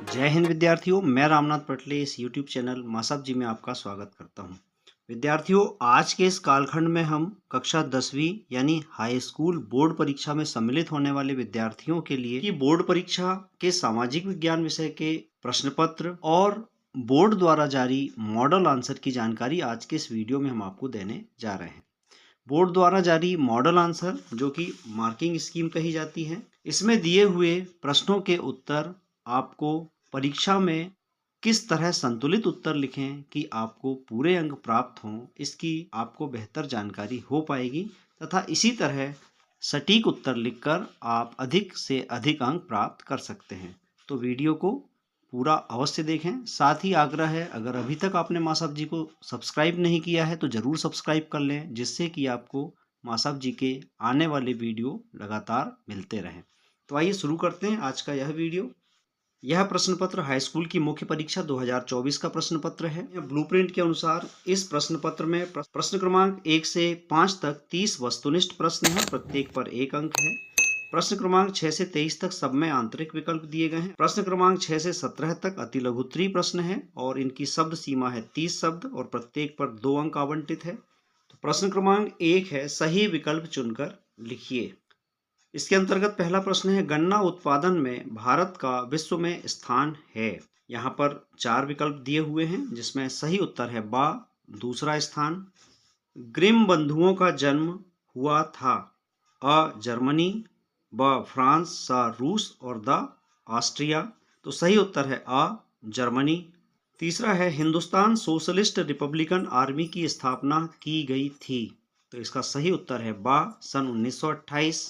जय हिंद विद्यार्थियों, मैं रामनाथ पटले इस YouTube चैनल मासाब जी में आपका स्वागत करता हूं। विद्यार्थियों, आज के इस कालखंड में हम कक्षा 10वीं यानी हाई स्कूल बोर्ड परीक्षा में सम्मिलित होने वाले विद्यार्थियों के लिए की बोर्ड परीक्षा के सामाजिक विज्ञान विषय के प्रश्न पत्र और बोर्ड द्वारा जारी मॉडल आंसर की जानकारी आज के इस वीडियो में हम आपको देने जा रहे हैं। बोर्ड द्वारा जारी मॉडल आंसर, जो कि मार्किंग स्कीम कही जाती है, इसमें दिए हुए प्रश्नों के उत्तर आपको परीक्षा में किस तरह संतुलित उत्तर लिखें कि आपको पूरे अंक प्राप्त हों, इसकी आपको बेहतर जानकारी हो पाएगी तथा इसी तरह सटीक उत्तर लिखकर आप अधिक से अधिक अंक प्राप्त कर सकते हैं। तो वीडियो को पूरा अवश्य देखें। साथ ही आग्रह है, अगर अभी तक आपने मासाब जी को सब्सक्राइब नहीं किया है तो ज़रूर सब्सक्राइब कर लें, जिससे कि आपको मासाब जी के आने वाले वीडियो लगातार मिलते रहें। तो आइए शुरू करते हैं आज का यह वीडियो। यह प्रश्न पत्र हाई स्कूल की मुख्य परीक्षा 2024 का प्रश्न पत्र है। ब्लूप्रिंट के अनुसार इस प्रश्न पत्र में प्रश्न क्रमांक 1 से 5 तक 30 वस्तुनिष्ठ प्रश्न हैं, प्रत्येक पर 1 अंक है। प्रश्न क्रमांक 6 से 23 तक सब में आंतरिक विकल्प दिए गए हैं। प्रश्न क्रमांक 6 से 17 तक अति लघुत्तरीय प्रश्न है और इनकी शब्द सीमा है 30 शब्द और प्रत्येक पर 2 अंक आवंटित है। तो प्रश्न क्रमांक 1 है, सही विकल्प चुनकर लिखिए। इसके अंतर्गत पहला प्रश्न है, गन्ना उत्पादन में भारत का विश्व में स्थान है। यहाँ पर 4 विकल्प दिए हुए हैं, जिसमें सही उत्तर है बा, दूसरा स्थान। ग्रिम बंधुओं का जन्म हुआ था। अ जर्मनी, ब फ्रांस, स रूस और द ऑस्ट्रिया। तो सही उत्तर है अ जर्मनी। तीसरा है, हिंदुस्तान सोशलिस्ट रिपब्लिकन आर्मी की स्थापना की गई थी। तो इसका सही उत्तर है बा, सन 1928।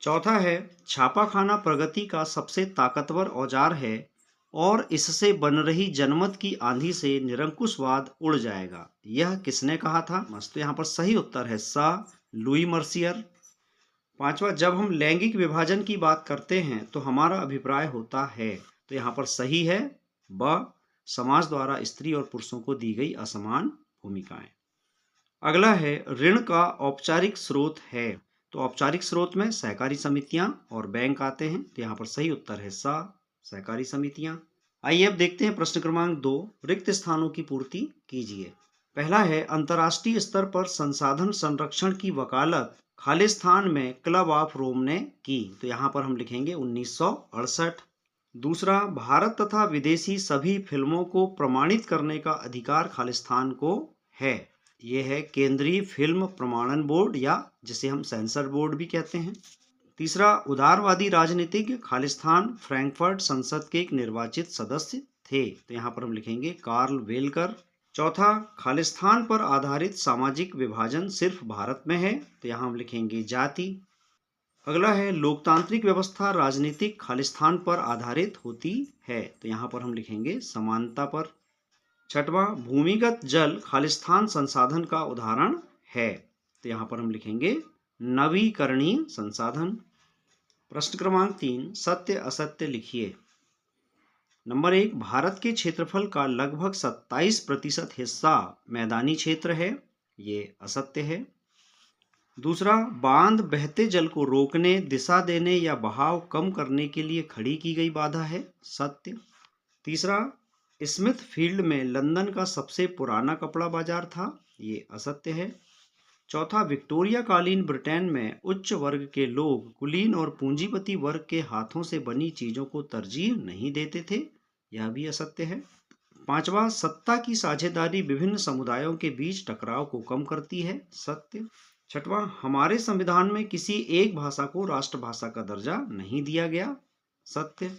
चौथा है, छापाखाना प्रगति का सबसे ताकतवर औजार है और इससे बन रही जनमत की आंधी से निरंकुशवाद उड़ जाएगा। यह किसने कहा था? मस्त। यहाँ पर सही उत्तर है सा, लुई मर्सियर। पांचवा, जब हम लैंगिक विभाजन की बात करते हैं तो हमारा अभिप्राय होता है। तो यहाँ पर सही है ब, समाज द्वारा स्त्री और पुरुषों को दी गई असमान भूमिकाएं। अगला है, ऋण का औपचारिक स्रोत है। तो औपचारिक स्रोत में सहकारी समितियां और बैंक आते हैं। तो यहाँ पर सही उत्तर है सा, सहकारी समितियां। आइए अब देखते हैं प्रश्न क्रमांक 2, रिक्त स्थानों की पूर्ति कीजिए। पहला है, अंतर्राष्ट्रीय स्तर पर संसाधन संरक्षण की वकालत खालिस्तान में क्लब ऑफ रोम ने की। तो यहाँ पर हम लिखेंगे 1968। दूसरा, भारत तथा विदेशी सभी फिल्मों को प्रमाणित करने का अधिकार खालिस्तान को है। ये है केंद्रीय फिल्म प्रमाणन बोर्ड, या जिसे हम सेंसर बोर्ड भी कहते हैं। तीसरा, उदारवादी राजनीतिज्ञ खालिस्तान फ्रैंकफर्ट संसद के एक निर्वाचित सदस्य थे। तो यहाँ पर हम लिखेंगे कार्ल वेलकर। चौथा, खालिस्तान पर आधारित सामाजिक विभाजन सिर्फ भारत में है। तो यहाँ हम लिखेंगे जाति। अगला है, लोकतांत्रिक व्यवस्था राजनीतिक खालिस्तान पर आधारित होती है। तो यहाँ पर हम लिखेंगे समानता पर। छठवां, भूमिगत जल खालिस्तान संसाधन का उदाहरण है। तो यहाँ पर हम लिखेंगे नवीकरणीय संसाधन। प्रश्न क्रमांक 3, सत्य असत्य लिखिए। नंबर 1, भारत के क्षेत्रफल का लगभग 27% हिस्सा मैदानी क्षेत्र है। ये असत्य है। दूसरा, बांध बहते जल को रोकने, दिशा देने या बहाव कम करने के लिए खड़ी की गई बाधा है। सत्य। तीसरा, स्मिथ फील्ड में लंदन का सबसे पुराना कपड़ा बाजार था। ये असत्य है। चौथा, विक्टोरिया कालीन ब्रिटेन में उच्च वर्ग के लोग कुलीन और पूंजीपति वर्ग के हाथों से बनी चीजों को तरजीह नहीं देते थे। यह भी असत्य है। पांचवा, सत्ता की साझेदारी विभिन्न समुदायों के बीच टकराव को कम करती है। सत्य। छठवां, हमारे संविधान में किसी एक भाषा को राष्ट्रभाषा का दर्जा नहीं दिया गया। सत्य।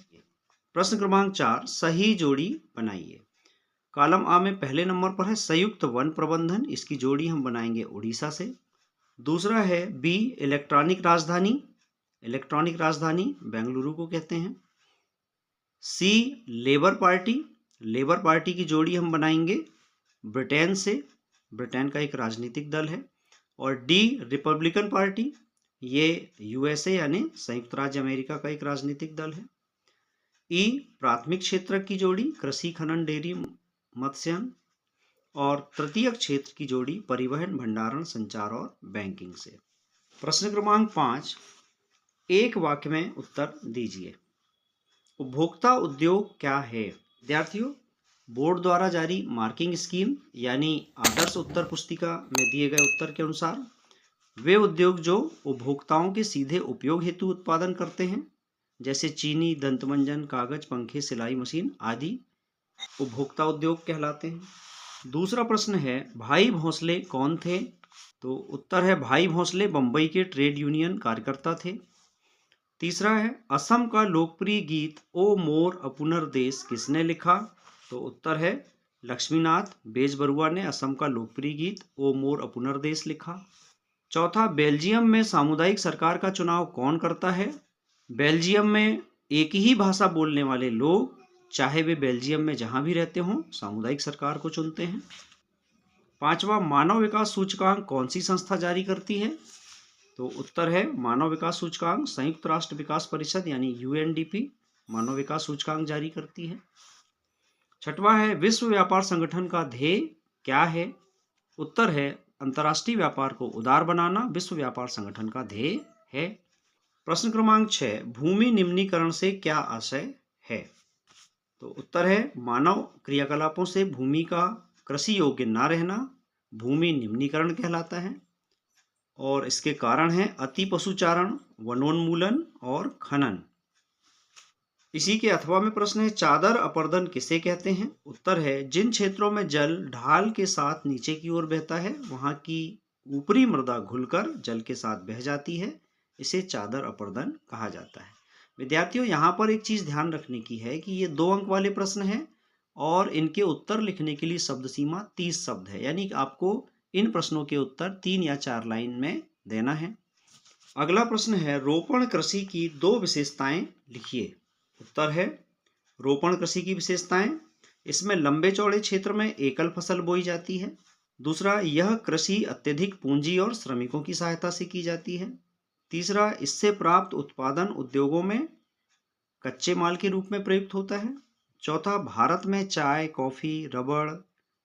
प्रश्न क्रमांक 4, सही जोड़ी बनाइए। कॉलम आ में पहले नंबर पर है संयुक्त वन प्रबंधन, इसकी जोड़ी हम बनाएंगे उड़ीसा से। दूसरा है बी, इलेक्ट्रॉनिक राजधानी। इलेक्ट्रॉनिक राजधानी बेंगलुरु को कहते हैं। सी, लेबर पार्टी। लेबर पार्टी की जोड़ी हम बनाएंगे ब्रिटेन से, ब्रिटेन का एक राजनीतिक दल है। और डी, रिपब्लिकन पार्टी, ये यूएसए यानी संयुक्त राज्य अमेरिका का एक राजनीतिक दल है। ई, प्राथमिक क्षेत्र की जोड़ी कृषि खनन डेयरी मत्स्यन, और तृतीयक क्षेत्र की जोड़ी परिवहन भंडारण संचार और बैंकिंग से। प्रश्न क्रमांक 5, एक वाक्य में उत्तर दीजिए। उपभोक्ता उद्योग क्या है? विद्यार्थियों, बोर्ड द्वारा जारी मार्किंग स्कीम यानी आदर्श उत्तर पुस्तिका में दिए गए उत्तर के अनुसार वे उद्योग जो उपभोक्ताओं के सीधे उपयोग हेतु उत्पादन करते हैं, जैसे चीनी, दंतमंजन, कागज, पंखे, सिलाई मशीन आदि उपभोक्ता उद्योग कहलाते हैं। दूसरा प्रश्न है, भाई भोंसले कौन थे? तो उत्तर है, भाई भोंसले बंबई के ट्रेड यूनियन कार्यकर्ता थे। तीसरा है, असम का लोकप्रिय गीत ओ मोर अपुनर देश किसने लिखा? तो उत्तर है, लक्ष्मीनाथ बेजबरुआ ने असम का लोकप्रिय गीत ओ मोर अपुनर देश लिखा। चौथा, बेल्जियम में सामुदायिक सरकार का चुनाव कौन करता है? बेल्जियम में एक ही भाषा बोलने वाले लोग, चाहे वे बेल्जियम में जहां भी रहते हों, सामुदायिक सरकार को चुनते हैं। पांचवा, मानव विकास सूचकांक कौन सी संस्था जारी करती है? तो उत्तर है, मानव विकास सूचकांक संयुक्त राष्ट्र विकास परिषद यानी यूएनडीपी मानव विकास सूचकांक जारी करती है। छठवां है, विश्व व्यापार संगठन का ध्येय क्या है? उत्तर है, अंतर्राष्ट्रीय व्यापार को उदार बनाना विश्व व्यापार संगठन का ध्येय है। प्रश्न क्रमांक 6, भूमि निम्नीकरण से क्या आशय है? तो उत्तर है, मानव क्रियाकलापों से भूमि का कृषि योग्य न रहना भूमि निम्नीकरण कहलाता है और इसके कारण हैं अति पशुचारण, वनोन्मूलन और खनन। इसी के अथवा में प्रश्न है, चादर अपर्दन किसे कहते हैं? उत्तर है, जिन क्षेत्रों में जल ढाल के साथ नीचे की ओर बहता है वहां की ऊपरी मृदा घुलकर जल के साथ बह जाती है, इसे चादर अपर्दन कहा जाता है। विद्यार्थियों, यहाँ पर एक चीज ध्यान रखने की है कि ये 2 अंक वाले प्रश्न हैं और इनके उत्तर लिखने के लिए शब्द सीमा 30 शब्द है, यानी कि आपको इन प्रश्नों के उत्तर 3 या 4 लाइन में देना है। अगला प्रश्न है, रोपण कृषि की 2 विशेषताएं लिखिए। उत्तर है, रोपण कृषि की विशेषताएं, इसमें लंबे चौड़े क्षेत्र में एकल फसल बोई जाती है। दूसरा, यह कृषि अत्यधिक पूंजी और श्रमिकों की सहायता से की जाती है। तीसरा, इससे प्राप्त उत्पादन उद्योगों में कच्चे माल के रूप में प्रयुक्त होता है। चौथा, भारत में चाय, कॉफी, रबड़,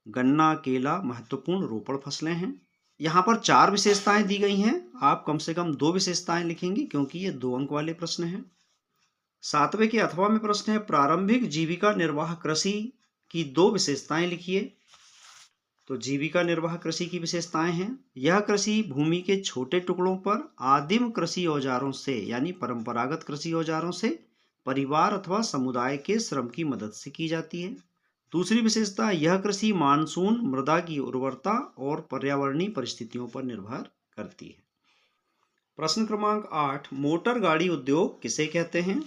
गन्ना, केला महत्वपूर्ण रोपण फसलें हैं। यहाँ पर 4 विशेषताएं दी गई हैं, आप कम से कम 2 विशेषताएं लिखेंगे क्योंकि ये 2 अंक वाले प्रश्न हैं। 7वें के अथवा में प्रश्न है, प्रारंभिक जीविका निर्वाह कृषि की 2 विशेषताएं लिखिए। तो जीविका निर्वाह कृषि की विशेषताएं हैं, यह कृषि भूमि के छोटे टुकड़ों पर आदिम कृषि औजारों से यानी परंपरागत कृषि औजारों से परिवार अथवा समुदाय के श्रम की मदद से की जाती है। दूसरी विशेषता, यह कृषि मानसून, मृदा की उर्वरता और पर्यावरणीय परिस्थितियों पर निर्भर करती है। प्रश्न क्रमांक 8, मोटर गाड़ी उद्योग किसे कहते हैं?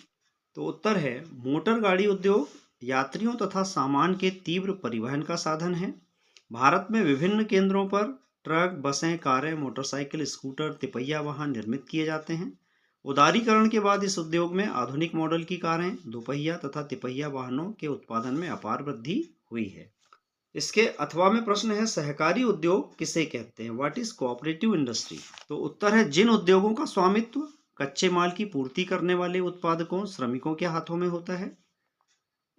तो उत्तर है, मोटर गाड़ी उद्योग यात्रियों तथा सामान के तीव्र परिवहन का साधन है। भारत में विभिन्न केंद्रों पर ट्रक, बसें, कारें, मोटरसाइकिल, स्कूटर, तिपहिया वाहन निर्मित किए जाते हैं। उदारीकरण के बाद इस उद्योग में आधुनिक मॉडल की कारें, दोपहिया तथा तिपहिया वाहनों के उत्पादन में अपार वृद्धि हुई है। इसके अथवा में प्रश्न है, सहकारी उद्योग किसे कहते हैं? What is cooperative industry? तो उत्तर है, जिन उद्योगों का स्वामित्व कच्चे माल की पूर्ति करने वाले उत्पादकों, श्रमिकों के हाथों में होता है।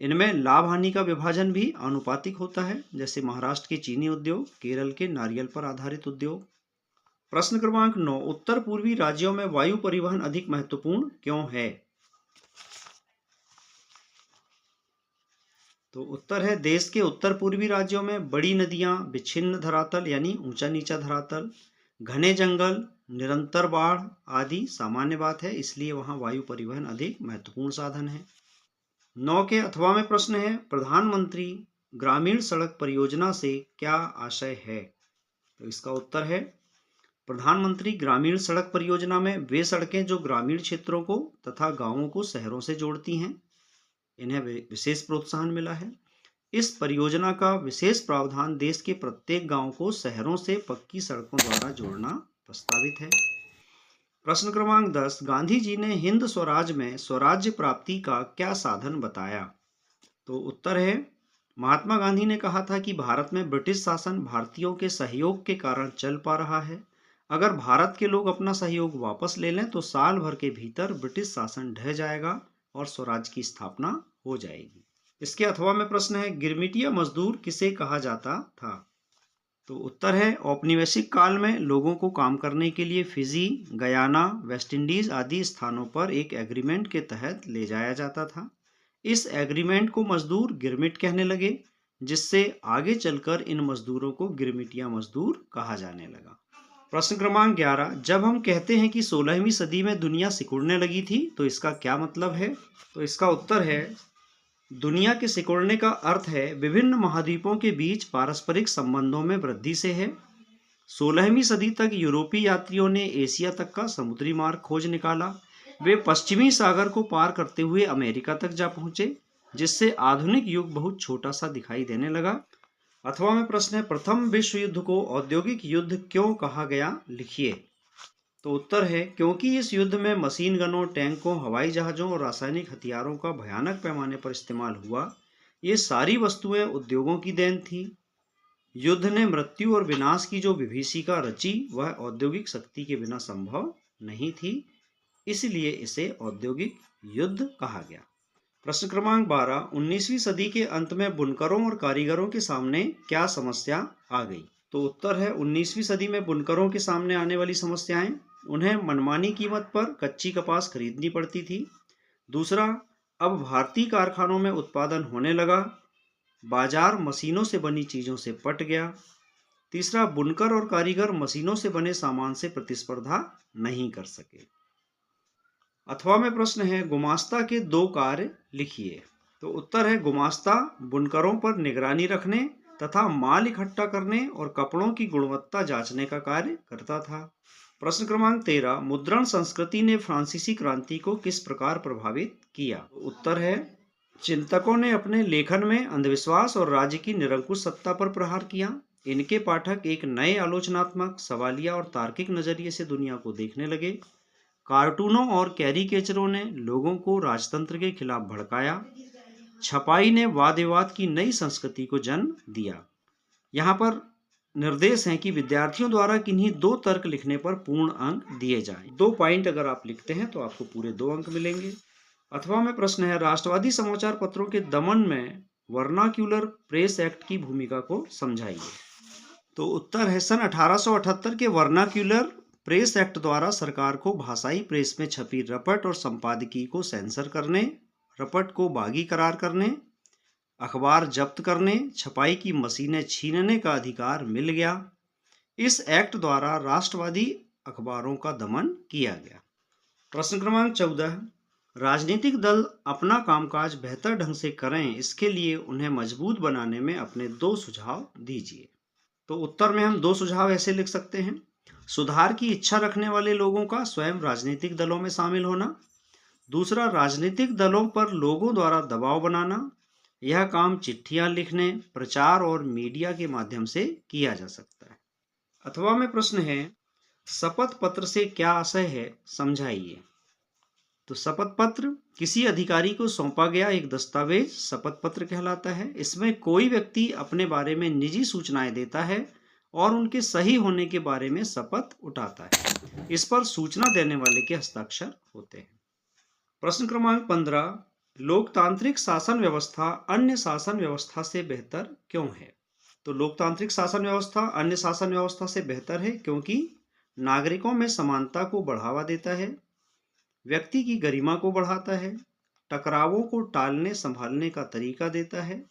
इनमें लाभ हानि का विभाजन भी आनुपातिक होता है, जैसे महाराष्ट्र के चीनी उद्योग, केरल के नारियल पर आधारित उद्योग। प्रश्न क्रमांक 9, उत्तर पूर्वी राज्यों में वायु परिवहन अधिक महत्वपूर्ण क्यों है? तो उत्तर है, देश के उत्तर पूर्वी राज्यों में बड़ी नदियां, विच्छिन्न धरातल यानी ऊंचा नीचा धरातल, घने जंगल, निरंतर बाढ़ आदि सामान्य बात है, इसलिए वहां वायु परिवहन अधिक महत्वपूर्ण साधन है। 9 के अथवा में प्रश्न है, प्रधानमंत्री ग्रामीण सड़क परियोजना से क्या आशय है? तो इसका उत्तर है, प्रधानमंत्री ग्रामीण सड़क परियोजना में वे सड़कें जो ग्रामीण क्षेत्रों को तथा गांवों को शहरों से जोड़ती हैं, इन्हें विशेष प्रोत्साहन मिला है। इस परियोजना का विशेष प्रावधान देश के प्रत्येक गांव को शहरों से पक्की सड़कों द्वारा जोड़ना प्रस्तावित है। प्रश्न क्रमांक 10, गांधी जी ने हिंद स्वराज में स्वराज्य प्राप्ति का क्या साधन बताया? तो उत्तर है, महात्मा गांधी ने कहा था कि भारत में ब्रिटिश शासन भारतीयों के सहयोग के कारण चल पा रहा है। अगर भारत के लोग अपना सहयोग वापस ले लें तो साल भर के भीतर ब्रिटिश शासन ढह जाएगा और स्वराज की स्थापना हो जाएगी। इसके अथवा में प्रश्न है, गिरमिटिया मजदूर किसे कहा जाता था? तो उत्तर है, औपनिवेशिक काल में लोगों को काम करने के लिए फिजी, गयाना, वेस्ट इंडीज आदि स्थानों पर एक एग्रीमेंट के तहत ले जाया जाता था। इस एग्रीमेंट को मजदूर गिरमिट कहने लगे, जिससे आगे चलकर इन मजदूरों को गिरमिटिया मजदूर कहा जाने लगा। प्रश्न क्रमांक 11, जब हम कहते हैं कि 16वीं सदी में दुनिया सिकुड़ने लगी थी, तो इसका क्या मतलब है? तो इसका उत्तर है, दुनिया के सिकुड़ने का अर्थ है विभिन्न महाद्वीपों के बीच पारस्परिक संबंधों में वृद्धि से है। 16वीं सदी तक यूरोपीय यात्रियों ने एशिया तक का समुद्री मार्ग खोज निकाला। वे पश्चिमी सागर को पार करते हुए अमेरिका तक जा पहुंचे, जिससे आधुनिक युग बहुत छोटा सा दिखाई देने लगा। अथवा में प्रश्न है, प्रथम विश्व युद्ध को औद्योगिक युद्ध क्यों कहा गया? लिखिए। तो उत्तर है, क्योंकि इस युद्ध में मशीन गनों, टैंकों, हवाई जहाज़ों और रासायनिक हथियारों का भयानक पैमाने पर इस्तेमाल हुआ। ये सारी वस्तुएं उद्योगों की देन थी। युद्ध ने मृत्यु और विनाश की जो विभीषिका रची, वह औद्योगिक शक्ति के बिना संभव नहीं थी, इसलिए इसे औद्योगिक युद्ध कहा गया। प्रश्न क्रमांक 12, 19वीं सदी के अंत में बुनकरों और कारीगरों के सामने क्या समस्या आ गई? तो उत्तर है, 19वीं सदी में बुनकरों के सामने आने वाली समस्याएं, उन्हें मनमानी कीमत पर कच्ची कपास खरीदनी पड़ती थी। दूसरा, अब भारतीय कारखानों में उत्पादन होने लगा, बाजार मशीनों से बनी चीजों से पट गया। तीसरा, बुनकर और कारीगर मशीनों से बने सामान से प्रतिस्पर्धा नहीं कर सके। अथवा में प्रश्न है, गुमास्ता के दो कार्य लिखिए। तो उत्तर है, गुमास्ता बुनकरों पर निगरानी रखने तथा माल इकट्ठा करने और कपड़ों की गुणवत्ता जांचने का कार्य करता था। प्रश्न क्रमांक 13, मुद्रण संस्कृति ने फ्रांसीसी क्रांति को किस प्रकार प्रभावित किया? तो उत्तर है, चिंतकों ने अपने लेखन में अंधविश्वास और राज्य की निरंकुश सत्ता पर प्रहार किया। इनके पाठक एक नए आलोचनात्मक, सवालिया और तार्किक नजरिए से दुनिया को देखने लगे। कार्टूनों और कैरिकेचरों ने लोगों को राजतंत्र के खिलाफ भड़काया। छपाई ने वाद विवाद की नई संस्कृति को जन्म दिया। यहाँ पर निर्देश है कि विद्यार्थियों द्वारा किन्हीं दो तर्क लिखने पर पूर्ण अंक दिए जाएं। 2 पॉइंट अगर आप लिखते हैं तो आपको पूरे 2 अंक मिलेंगे। अथवा में प्रश्न है, राष्ट्रवादी समाचार पत्रों के दमन में वर्नाक्यूलर प्रेस एक्ट की भूमिका को समझाइए। तो उत्तर है, सन 1878 के वर्नाक्यूलर प्रेस एक्ट द्वारा सरकार को भाषाई प्रेस में छपी रपट और संपादकीय को सेंसर करने, रपट को बागी करार करने, अखबार जब्त करने, छपाई की मशीनें छीनने का अधिकार मिल गया। इस एक्ट द्वारा राष्ट्रवादी अखबारों का दमन किया गया। प्रश्न क्रमांक 14, राजनीतिक दल अपना कामकाज बेहतर ढंग से करें, इसके लिए उन्हें मजबूत बनाने में अपने 2 सुझाव दीजिए। तो उत्तर में हम 2 सुझाव ऐसे लिख सकते हैं, सुधार की इच्छा रखने वाले लोगों का स्वयं राजनीतिक दलों में शामिल होना। दूसरा, राजनीतिक दलों पर लोगों द्वारा दबाव बनाना। यह काम चिट्ठियां लिखने, प्रचार और मीडिया के माध्यम से किया जा सकता है। अथवा में प्रश्न है, शपथ पत्र से क्या आशय है, समझाइए। तो शपथ पत्र किसी अधिकारी को सौंपा गया एक दस्तावेज शपथ पत्र कहलाता है। इसमें कोई व्यक्ति अपने बारे में निजी सूचनाएं देता है और उनके सही होने के बारे में शपथ उठाता है। इस पर सूचना देने वाले के हस्ताक्षर होते हैं। प्रश्न क्रमांक 15, लोकतांत्रिक शासन व्यवस्था अन्य शासन व्यवस्था से बेहतर क्यों है? तो लोकतांत्रिक शासन व्यवस्था अन्य शासन व्यवस्था से बेहतर है क्योंकि नागरिकों में समानता को बढ़ावा देता है, व्यक्ति की गरिमा को बढ़ाता है, टकरावों को टालने संभालने का तरीका देता है,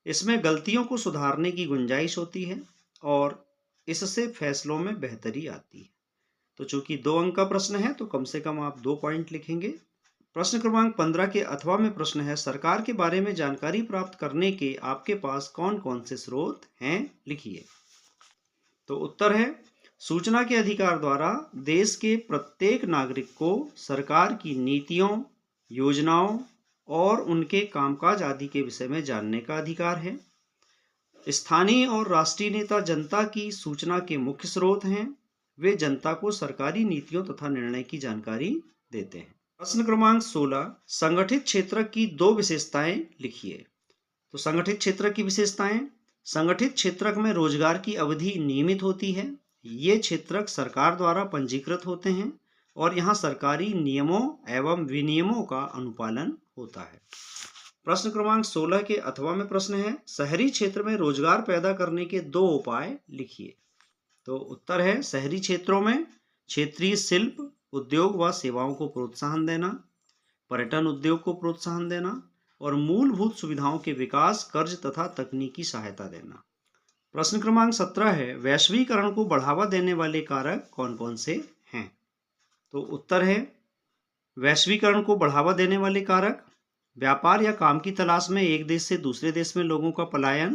इसमें गलतियों को सुधारने की गुंजाइश होती है और इससे फैसलों में बेहतरी आती है। तो चूंकि 2 अंक का प्रश्न है तो कम से कम आप 2 पॉइंट लिखेंगे। प्रश्न क्रमांक 15 के अथवा में प्रश्न है, सरकार के बारे में जानकारी प्राप्त करने के आपके पास कौन कौन से स्रोत हैं, लिखिए। तो उत्तर है, सूचना के अधिकार द्वारा देश के प्रत्येक नागरिक को सरकार की नीतियों, योजनाओं और उनके कामकाज आदि के विषय में जानने का अधिकार है। स्थानीय और राष्ट्रीय नेता जनता की सूचना के मुख्य स्रोत हैं। वे जनता को सरकारी नीतियों तथा निर्णय की जानकारी देते हैं। प्रश्न क्रमांक 16, संगठित क्षेत्र की 2 विशेषताएं लिखिए। तो संगठित क्षेत्र की विशेषताएं, संगठित क्षेत्र में रोजगार की अवधि नियमित होती है। ये क्षेत्र सरकार द्वारा पंजीकृत होते हैं और यहाँ सरकारी नियमों एवं विनियमों का अनुपालन होता है। प्रश्न क्रमांक 16 के अथवा में प्रश्न है, शहरी क्षेत्र में रोजगार पैदा करने के 2 उपाय लिखिए। तो उत्तर है, शहरी क्षेत्रों में क्षेत्रीय शिल्प, उद्योग व सेवाओं को प्रोत्साहन देना, पर्यटन उद्योग को प्रोत्साहन देना, और मूलभूत सुविधाओं के विकास, कर्ज तथा तकनीकी सहायता देना। प्रश्न क्रमांक 17 है, वैश्वीकरण को बढ़ावा देने वाले कारक कौन कौन से हैं? तो उत्तर है, वैश्वीकरण को बढ़ावा देने वाले कारक व्यापार या काम की तलाश में एक देश से दूसरे देश में लोगों का पलायन,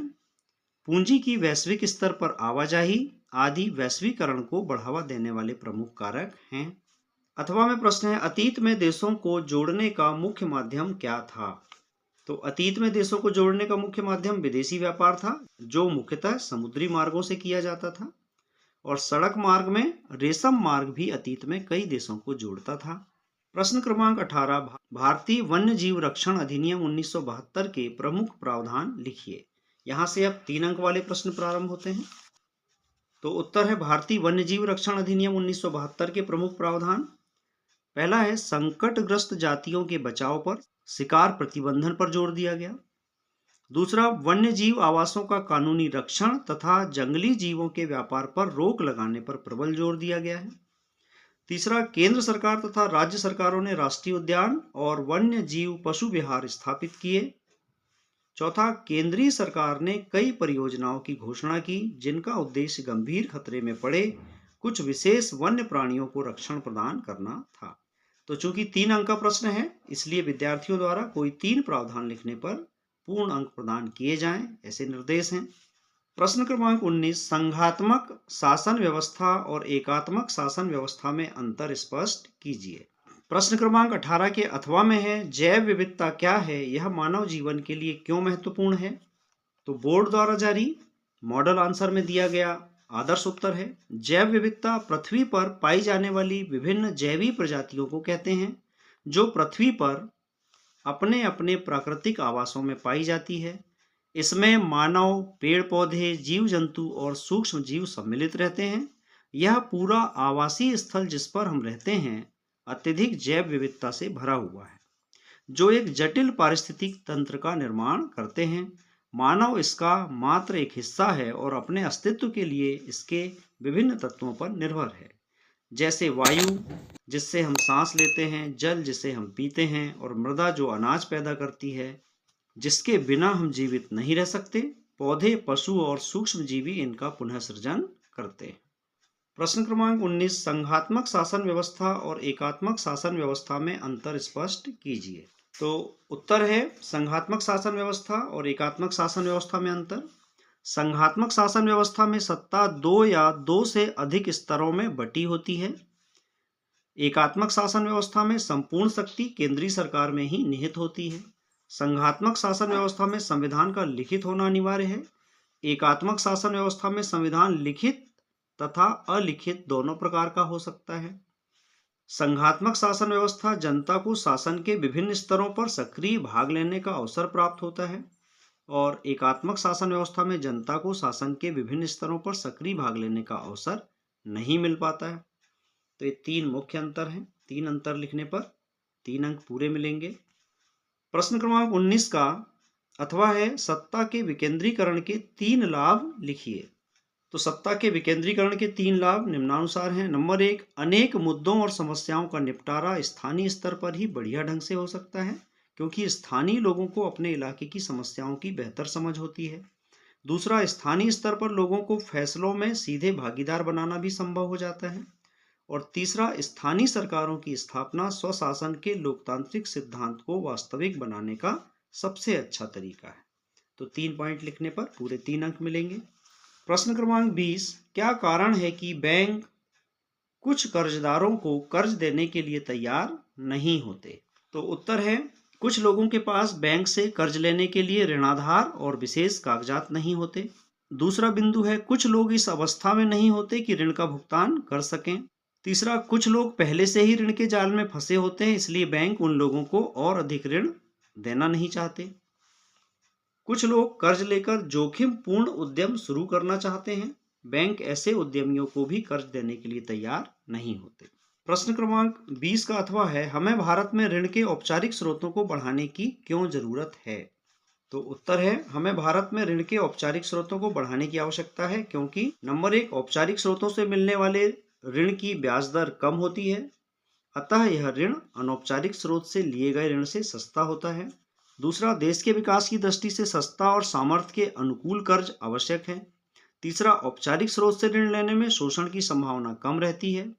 पूंजी की वैश्विक स्तर पर आवाजाही आदि वैश्वीकरण को बढ़ावा देने वाले प्रमुख कारक हैं। अथवा में प्रश्न है, अतीत में देशों को जोड़ने का मुख्य माध्यम क्या था? तो अतीत में देशों को जोड़ने का मुख्य माध्यम विदेशी व्यापार था, जो मुख्यतः समुद्री मार्गों से किया जाता था, और सड़क मार्ग में रेशम मार्ग भी अतीत में कई देशों को जोड़ता था। प्रश्न क्रमांक 18, भारतीय वन्य जीव रक्षण अधिनियम 1972 के प्रमुख प्रावधान लिखिए। यहाँ से अब 3 अंक वाले प्रश्न प्रारंभ होते हैं। तो उत्तर है, भारतीय वन्य जीव रक्षण अधिनियम 1972 के प्रमुख प्रावधान। पहला है, संकटग्रस्त जातियों के बचाव पर, शिकार प्रतिबंधन पर जोर दिया गया। दूसरा, वन्य जीव आवासों का कानूनी रक्षण तथा जंगली जीवों के व्यापार पर रोक लगाने पर प्रबल जोर दिया गया है। तीसरा, केंद्र सरकार तथा राज्य सरकारों ने राष्ट्रीय उद्यान और वन्य जीव पशु विहार स्थापित किए। चौथा, केंद्रीय सरकार ने कई परियोजनाओं की घोषणा की, जिनका उद्देश्य गंभीर खतरे में पड़े कुछ विशेष वन्य प्राणियों को रक्षण प्रदान करना था। तो चूंकि 3 अंक का प्रश्न है, इसलिए विद्यार्थियों द्वारा कोई 3 प्रावधान लिखने पर पूर्ण अंक प्रदान किए जाएं, ऐसे निर्देश हैं। प्रश्न क्रमांक 19, संघात्मक शासन व्यवस्था और एकात्मक शासन व्यवस्था में अंतर स्पष्ट कीजिए। प्रश्न क्रमांक 18 के अथवा में है, जैव विविधता क्या है, यह मानव जीवन के लिए क्यों महत्वपूर्ण है? तो बोर्ड द्वारा जारी मॉडल आंसर में दिया गया आदर्श उत्तर है, जैव विविधता पृथ्वी पर पाई जाने वाली विभिन्न जैवी प्रजातियों को कहते हैं, जो पृथ्वी पर अपने अपने प्राकृतिक आवासों में पाई जाती है। इसमें मानव, पेड़ पौधे, जीव जंतु और सूक्ष्म जीव सम्मिलित रहते हैं। यह पूरा आवासीय स्थल जिस पर हम रहते हैं अत्यधिक जैव विविधता से भरा हुआ है, जो एक जटिल पारिस्थितिक तंत्र का निर्माण करते हैं। मानव इसका मात्र एक हिस्सा है और अपने अस्तित्व के लिए इसके विभिन्न तत्वों पर निर्भर है, जैसे वायु जिससे हम सांस लेते हैं, जल जिसे हम पीते हैं, और मृदा जो अनाज पैदा करती है, जिसके बिना हम जीवित नहीं रह सकते। पौधे, पशु और सूक्ष्म जीवी इनका पुनः सृजन करते हैं। प्रश्न क्रमांक 19, संघात्मक शासन व्यवस्था और एकात्मक शासन व्यवस्था में अंतर स्पष्ट कीजिए। तो उत्तर है, संघात्मक शासन व्यवस्था और एकात्मक शासन व्यवस्था में अंतर। संघात्मक शासन व्यवस्था में सत्ता 2 या 2 से अधिक स्तरों में बटी होती है। एकात्मक शासन व्यवस्था में संपूर्ण शक्ति केंद्रीय सरकार में ही निहित होती है। संघात्मक शासन व्यवस्था में संविधान का लिखित होना अनिवार्य है। एकात्मक शासन व्यवस्था में संविधान लिखित तथा अलिखित दोनों प्रकार का हो सकता है। संघात्मक शासन व्यवस्था जनता को शासन के विभिन्न स्तरों पर सक्रिय भाग लेने का अवसर प्राप्त होता है, और एकात्मक शासन व्यवस्था में जनता को शासन के विभिन्न स्तरों पर सक्रिय भाग लेने का अवसर नहीं मिल पाता है। तो ये 3 मुख्य अंतर हैं। 3 अंतर लिखने पर 3 अंक पूरे मिलेंगे। प्रश्न क्रमांक 19 का अथवा है, सत्ता के विकेंद्रीकरण के 3 लाभ लिखिए। तो सत्ता के विकेंद्रीकरण के 3 लाभ निम्नानुसार हैं। नंबर 1, अनेक मुद्दों और समस्याओं का निपटारा स्थानीय स्तर पर ही बढ़िया ढंग से हो सकता है, क्योंकि स्थानीय लोगों को अपने इलाके की समस्याओं की बेहतर समझ होती है। दूसरा, स्थानीय स्तर पर लोगों को फैसलों में सीधे भागीदार बनाना भी संभव हो जाता है। और तीसरा, स्थानीय सरकारों की स्थापना स्वशासन के लोकतांत्रिक सिद्धांत को वास्तविक बनाने का सबसे अच्छा तरीका है। तो 3 पॉइंट लिखने पर पूरे 3 अंक मिलेंगे। प्रश्न क्रमांक 20, क्या कारण है कि बैंक कुछ कर्जदारों को कर्ज देने के लिए तैयार नहीं होते? तो उत्तर है, कुछ लोगों के पास बैंक से कर्ज लेने के लिए ऋणाधार और विशेष कागजात नहीं होते। दूसरा बिंदु है, कुछ लोग इस अवस्था में नहीं होते कि ऋण का भुगतान कर सकें। तीसरा, कुछ लोग पहले से ही ऋण के जाल में फंसे होते हैं, इसलिए बैंक उन लोगों को और अधिक ऋण देना नहीं चाहते। कुछ लोग कर्ज लेकर जोखिम पूर्ण उद्यम शुरू करना चाहते हैं। बैंक ऐसे उद्यमियों को भी कर्ज देने के लिए तैयार नहीं होते। प्रश्न क्रमांक 20 का अथवा है, हमें भारत में ऋण के औपचारिक स्रोतों को बढ़ाने की क्यों जरूरत है? तो उत्तर है, हमें भारत में ऋण के औपचारिक स्रोतों को बढ़ाने की आवश्यकता है, क्योंकि नंबर 1, औपचारिक स्रोतों से मिलने वाले ऋण की ब्याज दर कम होती है, अतः यह ऋण अनौपचारिक स्रोत से लिए गए ऋण से सस्ता होता है। दूसरा, देश के विकास की दृष्टि से सस्ता और सामर्थ्य के अनुकूल कर्ज आवश्यक है। तीसरा, औपचारिक स्रोत से ऋण लेने में शोषण की संभावना कम रहती है।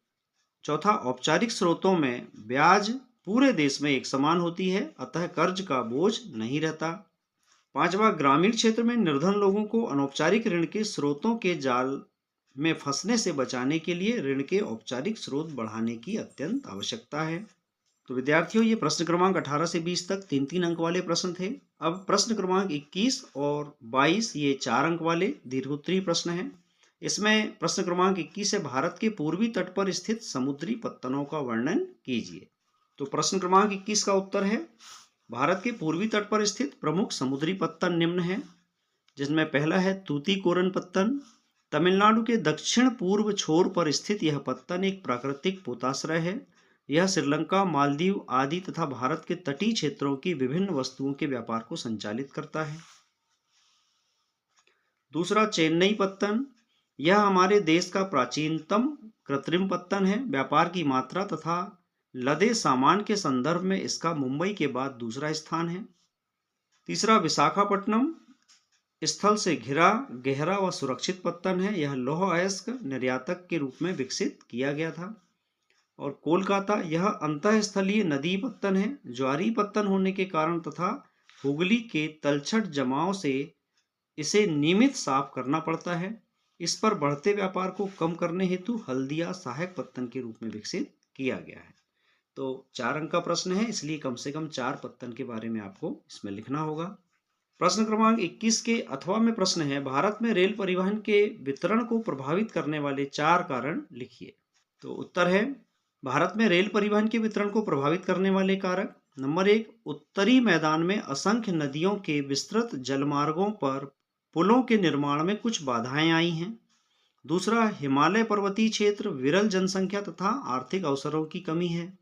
चौथा, औपचारिक स्रोतों में ब्याज पूरे देश में एक समान होती है, अतः कर्ज का बोझ नहीं रहता। पांचवा, ग्रामीण क्षेत्र में निर्धन लोगों को अनौपचारिक ऋण के स्रोतों के जाल में फंसने से बचाने के लिए ऋण के औपचारिक स्रोत बढ़ाने की अत्यंत आवश्यकता है। तो विद्यार्थियों, ये प्रश्न क्रमांक 18 से 20 तक 3-3 अंक वाले प्रश्न थे। अब प्रश्न क्रमांक 21 और 22 ये 4 अंक वाले दीर्घोत्तरीय प्रश्न हैं। इसमें प्रश्न क्रमांक 21 है, भारत के पूर्वी तट पर स्थित समुद्री पत्तनों का वर्णन कीजिए। तो प्रश्न क्रमांक 21 का उत्तर है, भारत के पूर्वी तट पर स्थित प्रमुख समुद्री पत्तन निम्न है, जिसमें पहला है तूतीकोरन पत्तन। तमिलनाडु के दक्षिण पूर्व छोर पर स्थित यह पत्तन एक प्राकृतिक पोताश्रय है। यह श्रीलंका, मालदीव आदि तथा भारत के तटीय क्षेत्रों की विभिन्न वस्तुओं के व्यापार को संचालित करता है। दूसरा, चेन्नई पत्तन। यह हमारे देश का प्राचीनतम कृत्रिम पत्तन है। व्यापार की मात्रा तथा लदे सामान के संदर्भ में इसका मुंबई के बाद दूसरा स्थान है। तीसरा, विशाखापट्टनम स्थल से घिरा गहरा व सुरक्षित पत्तन है। यह लौह अयस्क निर्यातक के रूप में विकसित किया गया था। और कोलकाता, यह अंतःस्थलीय नदी पत्तन है। ज्वारीय पत्तन होने के कारण तथा हुगली के तलछट जमाव से इसे नियमित साफ करना पड़ता है। इस पर बढ़ते व्यापार को कम करने हेतु हल्दिया सहायक पत्तन के रूप में विकसित किया गया है। तो 4 अंक का प्रश्न है, इसलिए कम से कम 4 पत्तन के बारे में आपको इसमें लिखना होगा। प्रश्न क्रमांक 21 के अथवा में प्रश्न है, भारत में रेल परिवहन के वितरण को प्रभावित करने वाले 4 कारण लिखिए। तो उत्तर है, भारत में रेल परिवहन के वितरण को प्रभावित करने वाले कारक। नंबर 1, उत्तरी मैदान में असंख्य नदियों के विस्तृत जलमार्गों पर पुलों के निर्माण में कुछ बाधाएं आई हैं। दूसरा, हिमालय पर्वतीय क्षेत्र, विरल जनसंख्या तथा आर्थिक अवसरों की कमी है।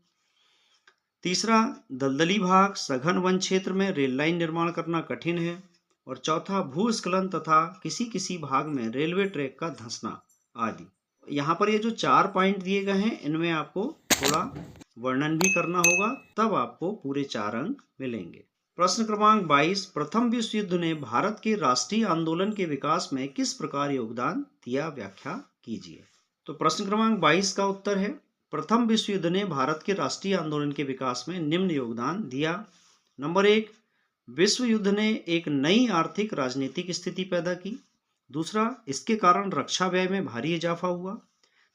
तीसरा, दलदली भाग, सघन वन क्षेत्र में रेल लाइन निर्माण करना कठिन है। और चौथा, भूस्खलन तथा किसी किसी भाग में रेलवे ट्रैक का धंसना आदि। यहाँ पर ये जो 4 पॉइंट दिए गए हैं, इनमें आपको थोड़ा वर्णन भी करना होगा, तब आपको पूरे 4 अंक मिलेंगे। प्रश्न क्रमांक 22, प्रथम विश्व युद्ध ने भारत के राष्ट्रीय आंदोलन के विकास में किस प्रकार योगदान दिया, व्याख्या कीजिए। तो प्रश्न क्रमांक 22 का उत्तर है, प्रथम विश्व युद्ध ने भारत के राष्ट्रीय आंदोलन के विकास में निम्न योगदान दिया। नंबर 1, विश्व युद्ध ने एक नई आर्थिक राजनीतिक स्थिति पैदा की। दूसरा, इसके कारण रक्षा व्यय में भारी इजाफा हुआ।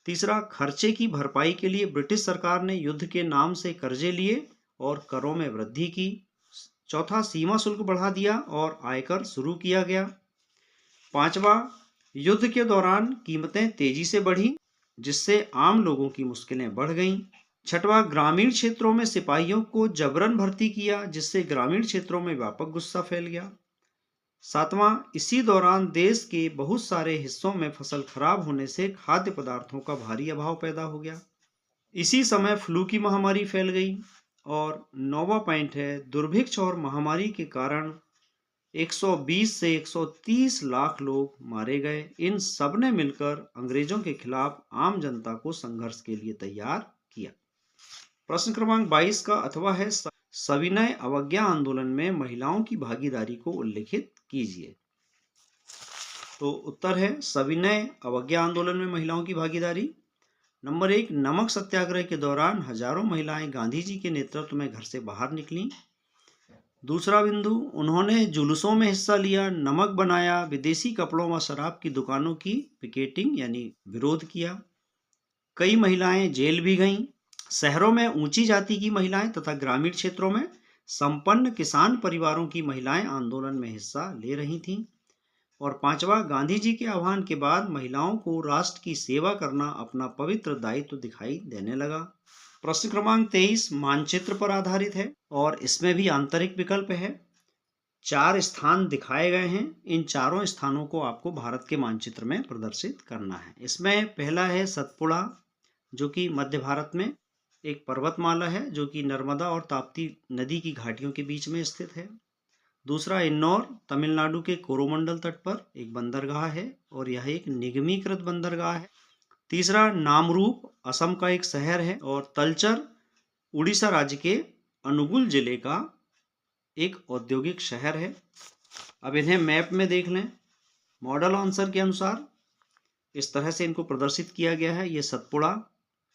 तीसरा, खर्चे की भरपाई के लिए ब्रिटिश सरकार ने युद्ध के नाम से कर्जे लिए और करों में वृद्धि की। चौथा, सीमा शुल्क बढ़ा दिया और आयकर शुरू किया गया। पांचवा, युद्ध के दौरान कीमतें तेजी से बढ़ी, जिससे आम लोगों की मुश्किलें बढ़ गईं। छठवां, ग्रामीण क्षेत्रों में सिपाहियों को जबरन भर्ती किया, जिससे ग्रामीण क्षेत्रों में व्यापक गुस्सा फैल गया। सातवां, इसी दौरान देश के बहुत सारे हिस्सों में फसल खराब होने से खाद्य पदार्थों का भारी अभाव पैदा हो गया। इसी समय फ्लू की महामारी फैल गई। और 9वां पॉइंट है, दुर्भिक्ष और महामारी के कारण 120 से 130 लाख लोग मारे गए। इन सब ने मिलकर अंग्रेजों के खिलाफ आम जनता को संघर्ष के लिए तैयार किया। प्रश्न क्रमांक 22 का अथवा है, सविनय अवज्ञा आंदोलन में महिलाओं की भागीदारी को उल्लेखित कीजिए। तो उत्तर है, सविनय अवज्ञा आंदोलन में महिलाओं की भागीदारी। नंबर 1, नमक सत्याग्रह के दौरान हजारों महिलाएं गांधी जी के नेतृत्व में घर से बाहर निकलीं। दूसरा बिंदु, उन्होंने जुलूसों में हिस्सा लिया, नमक बनाया, विदेशी कपड़ों व शराब की दुकानों की पिकेटिंग यानी विरोध किया। कई महिलाएं जेल भी गईं। शहरों में ऊंची जाति की महिलाएं तथा ग्रामीण क्षेत्रों में संपन्न किसान परिवारों की महिलाएं आंदोलन में हिस्सा ले रही थीं। और पांचवा, गांधी जी के आह्वान के बाद महिलाओं को राष्ट्र की सेवा करना अपना पवित्र दायित्व दिखाई देने लगा। प्रश्न क्रमांक 23 मानचित्र पर आधारित है और इसमें भी आंतरिक विकल्प है। 4 स्थान दिखाए गए हैं। इन चारों स्थानों को आपको भारत के मानचित्र में प्रदर्शित करना है। इसमें पहला है सतपुड़ा, जो कि मध्य भारत में एक पर्वतमाला है, जो कि नर्मदा और ताप्ती नदी की घाटियों के बीच में स्थित है। दूसरा, इन्नौर तमिलनाडु के कोरोमंडल तट पर एक बंदरगाह है और यह एक निगमीकृत बंदरगाह है। तीसरा, नामरूप असम का एक शहर है। और तलचर उड़ीसा राज्य के अनुगुल जिले का एक औद्योगिक शहर है। अब इन्हें मैप में देख लें। मॉडल आंसर के अनुसार इस तरह से इनको प्रदर्शित किया गया है। ये सतपुड़ा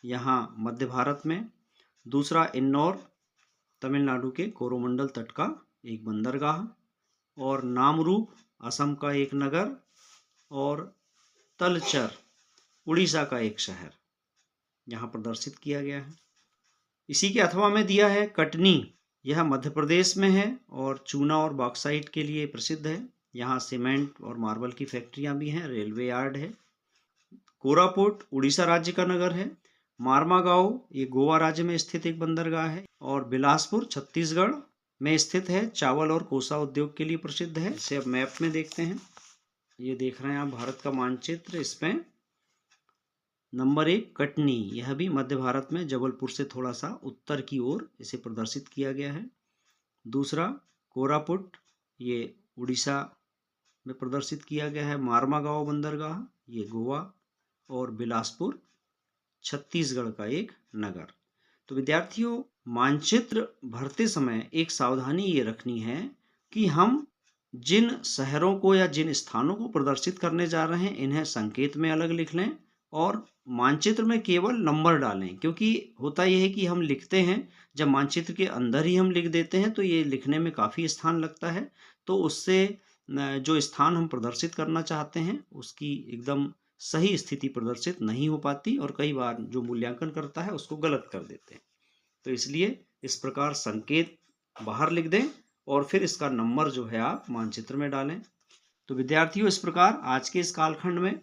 यहाँ मध्य भारत में, दूसरा इन्नौर तमिलनाडु के कोरोमंडल तट का एक बंदरगाह, और नामरूप असम का एक नगर, और तलचर उड़ीसा का एक शहर यहाँ प्रदर्शित किया गया है। इसी के अथवा में दिया है कटनी, यह मध्य प्रदेश में है और चूना और बॉक्साइट के लिए प्रसिद्ध है। यहाँ सीमेंट और मार्बल की फैक्ट्रियां भी हैं, रेलवे यार्ड है। कोरापुट उड़ीसा राज्य का नगर है। मारमागांव ये गोवा राज्य में स्थित एक बंदरगाह है, और बिलासपुर छत्तीसगढ़ में स्थित है, चावल और कोसा उद्योग के लिए प्रसिद्ध है। इसे अब मैप में देखते हैं। ये देख रहे हैं आप भारत का मानचित्र। इसमें नंबर 1 कटनी, यह भी मध्य भारत में जबलपुर से थोड़ा सा उत्तर की ओर इसे प्रदर्शित किया गया है। दूसरा कोरापुट, ये उड़ीसा में प्रदर्शित किया गया है। मारमागांव बंदरगाह ये गोवा, और बिलासपुर छत्तीसगढ़ का एक नगर। तो विद्यार्थियों, मानचित्र भरते समय एक सावधानी ये रखनी है कि हम जिन शहरों को या जिन स्थानों को प्रदर्शित करने जा रहे हैं इन्हें संकेत में अलग लिख लें, और मानचित्र में केवल नंबर डालें। क्योंकि होता यह है कि हम लिखते हैं, जब मानचित्र के अंदर ही हम लिख देते हैं तो ये लिखने में काफ़ी स्थान लगता है, तो उससे जो स्थान हम प्रदर्शित करना चाहते हैं उसकी एकदम सही स्थिति प्रदर्शित नहीं हो पाती, और कई बार जो मूल्यांकन करता है उसको गलत कर देते हैं। तो इसलिए इस प्रकार संकेत बाहर लिख दें और फिर इसका नंबर जो है आप मानचित्र में डालें। तो विद्यार्थियों, इस प्रकार आज के इस कालखंड में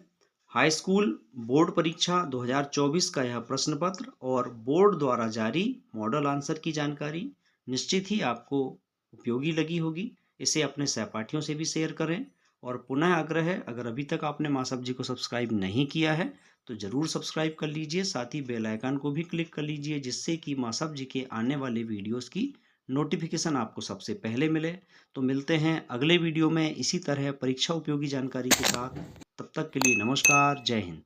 हाई स्कूल बोर्ड परीक्षा 2024 का यह प्रश्न पत्र और बोर्ड द्वारा जारी मॉडल आंसर की जानकारी निश्चित ही आपको उपयोगी लगी होगी। इसे अपने सहपाठियों से भी शेयर करें, और पुनः आग्रह है, अगर अभी तक आपने मासब जी को सब्सक्राइब नहीं किया है तो ज़रूर सब्सक्राइब कर लीजिए। साथ ही बेल आइकन को भी क्लिक कर लीजिए, जिससे कि मासब जी के आने वाले वीडियोस की नोटिफिकेशन आपको सबसे पहले मिले। तो मिलते हैं अगले वीडियो में इसी तरह परीक्षा उपयोगी जानकारी के साथ। तब तक के लिए नमस्कार, जय हिंद।